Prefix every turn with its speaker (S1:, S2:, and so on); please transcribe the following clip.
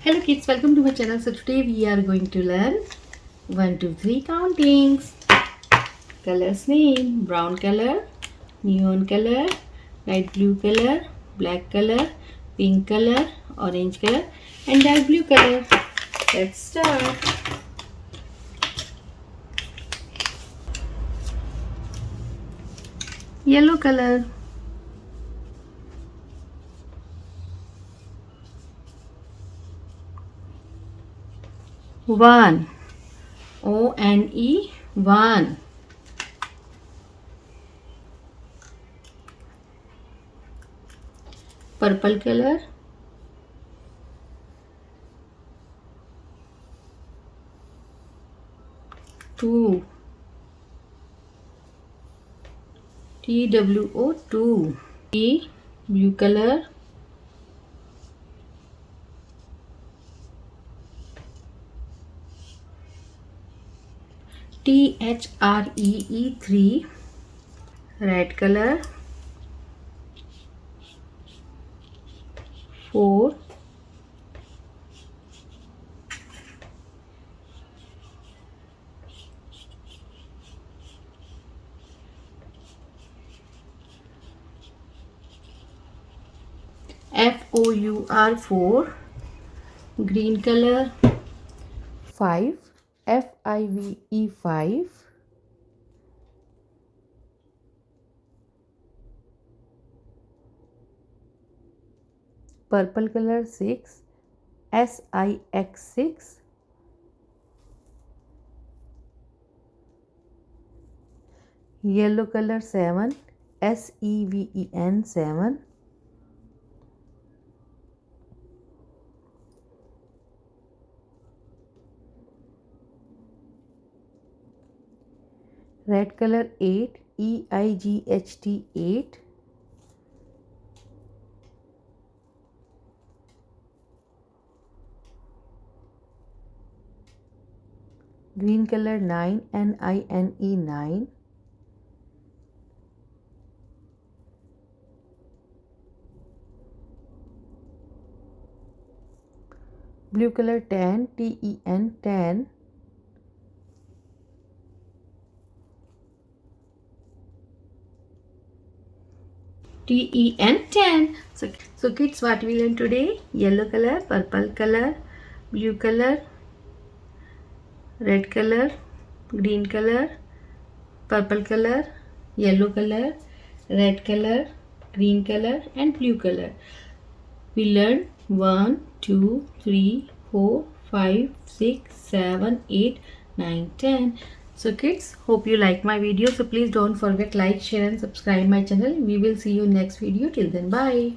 S1: Hello kids, welcome to my channel. So today we are going to learn 1, 2, 3 countings. Colors name: brown color, neon color, light blue color, black color, pink color, orange color and dark blue color. Let's start. Yellow color, one, O-N-E, one. Purple color, two, T-W-O, two. T, blue color, T-H-R-E-E, three. Red color, 4, F-O-U-R, 4. Green color, 5, F-I-V-E, 5. Purple color, 6, S-I-X, 6. Yellow color, 7, S-E-V-E-N, 7. Red color, 8, E-I-G-H-T, 8. Green color, 9, N-I-N-E, 9. Blue color, 10, T-E-N, 10. T-E-N, 10. So kids, what we learned today? Yellow color, purple color, blue color, red color, green color, purple color, yellow color, red color, green color and blue color. We learned 1, 2, 3, 4, 5, 6, 7, 8, 9, 10. So kids, hope you like my video. So please don't forget like, share and subscribe my channel. We will see you next video. Till then, bye.